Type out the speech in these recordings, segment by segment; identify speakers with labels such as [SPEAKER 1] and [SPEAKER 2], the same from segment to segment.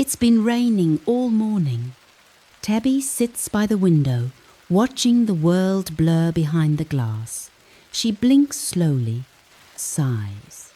[SPEAKER 1] It's been raining all morning. Tabby sits by the window, watching the world blur behind the glass. She blinks slowly, sighs.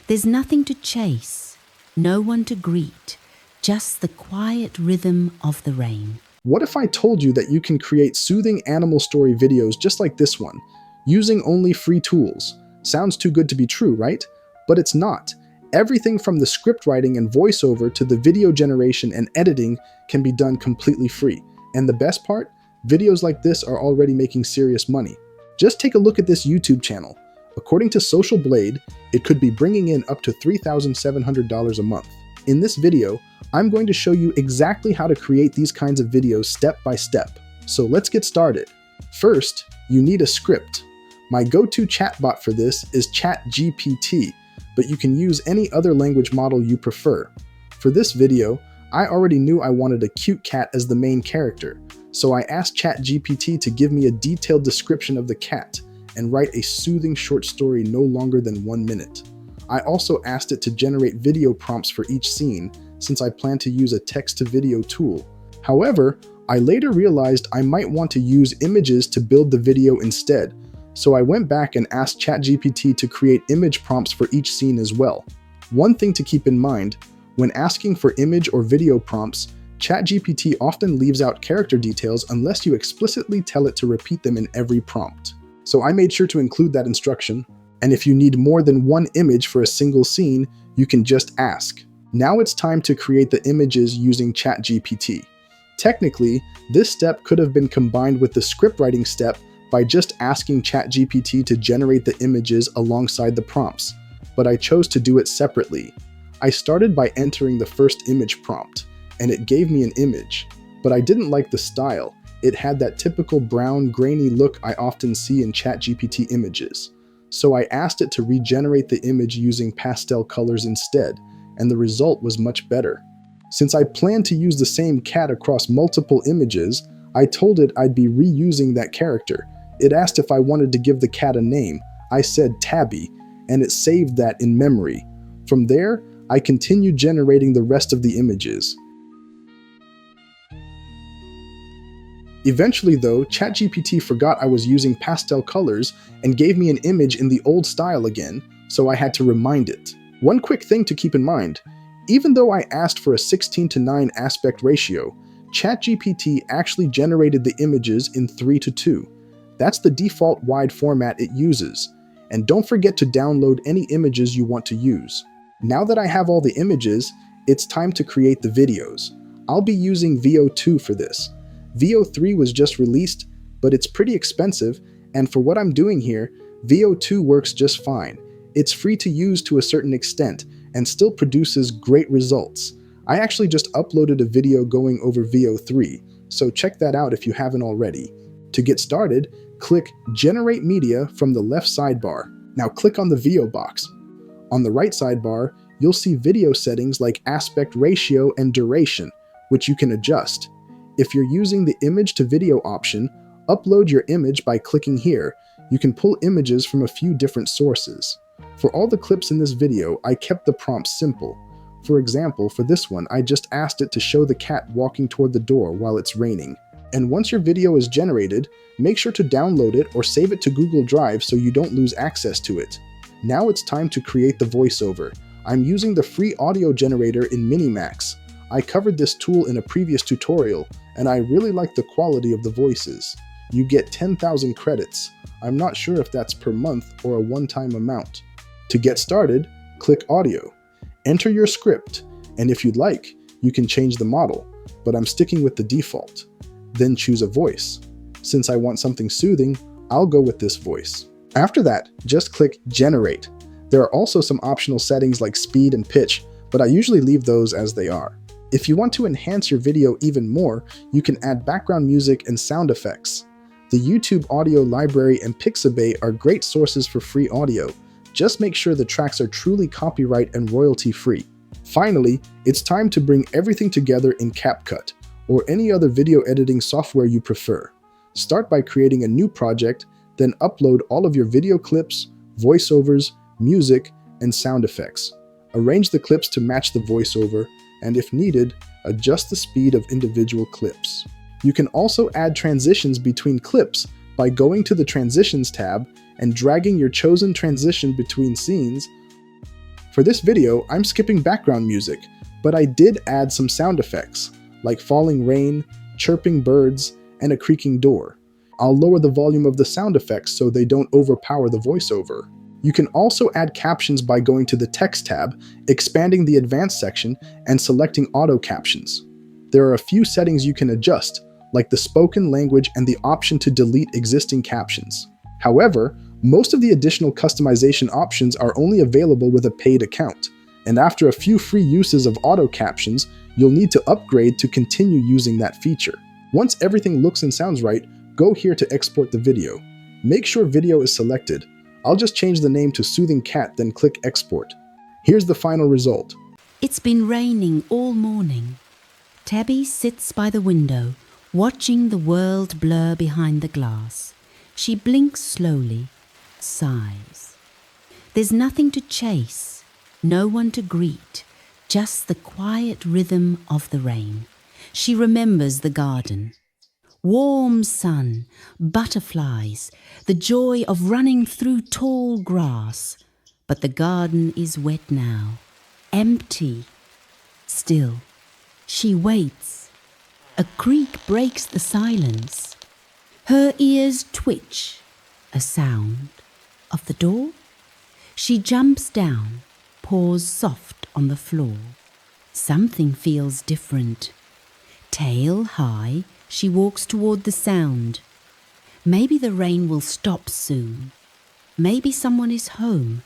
[SPEAKER 1] There's nothing to chase, no one to greet, just the quiet rhythm of the rain.
[SPEAKER 2] What if I told you that you can create soothing animal story videos just like this one, using only free tools? Sounds too good to be true, right? But it's not. Everything from the script writing and voiceover to the video generation and editing can be done completely free. And the best part? Videos like this are already making serious money. Just take a look at this YouTube channel. According to Social Blade, it could be bringing in up to $3,700 a month. In this video, I'm going to show you exactly how to create these kinds of videos step by step. So let's get started. First, you need a script. My go-to chatbot for this is Chatgpt, but you can use any other language model you prefer. For this video, I already knew I wanted a cute cat as the main character, so I asked Chatgpt to give me a detailed description of the cat and write a soothing short story no longer than 1 minute. I also asked it to generate video prompts for each scene, since I plan to use a text-to-video tool. However, I later realized I might want to use images to build the video instead, so I went back and asked Chatgpt to create image prompts for each scene as well. One thing to keep in mind, when asking for image or video prompts, Chatgpt often leaves out character details unless you explicitly tell it to repeat them in every prompt. So I made sure to include that instruction, and if you need more than one image for a single scene, you can just ask. Now it's time to create the images using Chatgpt. Technically, this step could have been combined with the script writing step by just asking Chatgpt to generate the images alongside the prompts, but I chose to do it separately. I started by entering the first image prompt, and it gave me an image, but I didn't like the style. It had that typical brown, grainy look I often see in Chatgpt images. So I asked it to regenerate the image using pastel colors instead, and the result was much better. Since I planned to use the same cat across multiple images, I told it I'd be reusing that character. It asked if I wanted to give the cat a name. I said Tabby, and it saved that in memory. From there, I continued generating the rest of the images. Eventually though, Chatgpt forgot I was using pastel colors and gave me an image in the old style again, so I had to remind it. One quick thing to keep in mind, even though I asked for a 16:9 aspect ratio, Chatgpt actually generated the images in 3:2. That's the default wide format it uses. And don't forget to download any images you want to use. Now that I have all the images, it's time to create the videos. I'll be using VO2 for this. VO3 was just released, but it's pretty expensive, and for what I'm doing here, VO2 works just fine. It's free to use to a certain extent, and still produces great results. I actually just uploaded a video going over VO3, so check that out if you haven't already. To get started, click Generate Media from the left sidebar. Now click on the VO box. On the right sidebar, you'll see video settings like aspect ratio and duration, which you can adjust. If you're using the image to video option, upload your image by clicking here. You can pull images from a few different sources. For all the clips in this video, I kept the prompts simple. For example, for this one, I just asked it to show the cat walking toward the door while it's raining. And once your video is generated, make sure to download it or save it to Google Drive so you don't lose access to it. Now it's time to create the voiceover. I'm using the free audio generator in Minimax. I covered this tool in a previous tutorial, and I really like the quality of the voices. You get 10,000 credits. I'm not sure if that's per month or a one-time amount. To get started, click Audio. Enter your script, and if you'd like, you can change the model, but I'm sticking with the default. Then choose a voice. Since I want something soothing, I'll go with this voice. After that, just click Generate. There are also some optional settings like speed and pitch, but I usually leave those as they are. If you want to enhance your video even more, you can add background music and sound effects. The YouTube audio library and Pixabay are great sources for free audio. Just make sure the tracks are truly copyright and royalty-free. Finally, it's time to bring everything together in Capcut, or any other video editing software you prefer. Start by creating a new project, then upload all of your video clips, voiceovers, music, and sound effects. Arrange the clips to match the voiceover, and if needed, adjust the speed of individual clips. You can also add transitions between clips by going to the Transitions tab and dragging your chosen transition between scenes. For this video, I'm skipping background music, but I did add some sound effects, like falling rain, chirping birds, and a creaking door. I'll lower the volume of the sound effects so they don't overpower the voiceover. You can also add captions by going to the Text tab, expanding the Advanced section, and selecting Auto Captions. There are a few settings you can adjust, like the spoken language and the option to delete existing captions. However, most of the additional customization options are only available with a paid account, and after a few free uses of auto captions, you'll need to upgrade to continue using that feature. Once everything looks and sounds right, go here to export the video. Make sure video is selected. I'll just change the name to Soothing Cat, then click Export. Here's the final result.
[SPEAKER 1] It's been raining all morning. Tabby sits by the window, watching the world blur behind the glass. She blinks slowly, sighs. There's nothing to chase, no one to greet, just the quiet rhythm of the rain. She remembers the garden. Warm sun, butterflies, the joy of running through tall grass. But the garden is wet now, empty. Still, she waits. A creak breaks the silence. Her ears twitch. A sound of the door? She jumps down, paws soft on the floor. Something feels different. Tail high, she walks toward the sound. Maybe the rain will stop soon. Maybe someone is home.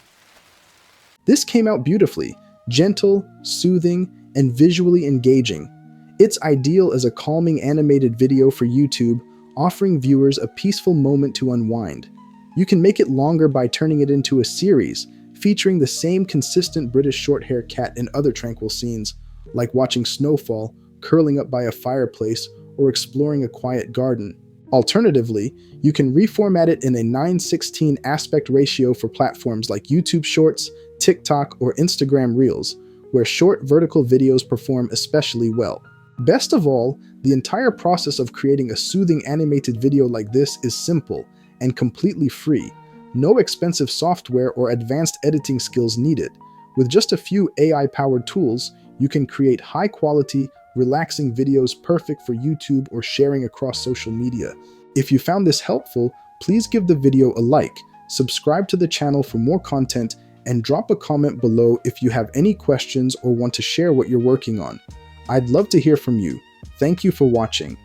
[SPEAKER 2] This came out beautifully, gentle, soothing, and visually engaging. It's ideal as a calming animated video for YouTube, offering viewers a peaceful moment to unwind. You can make it longer by turning it into a series, featuring the same consistent British short-haired cat in other tranquil scenes, like watching snowfall, curling up by a fireplace, or exploring a quiet garden. Alternatively, you can reformat it in a 9:16 aspect ratio for platforms like YouTube Shorts, TikTok, or Instagram Reels, where short vertical videos perform especially well. Best of all, the entire process of creating a soothing animated video like this is simple and completely free. No expensive software or advanced editing skills needed. With just a few AI-powered tools, you can create high-quality, relaxing videos perfect for YouTube or sharing across social media. If you found this helpful, please give the video a like, subscribe to the channel for more content, and drop a comment below if you have any questions or want to share what you're working on. I'd love to hear from you. Thank you for watching.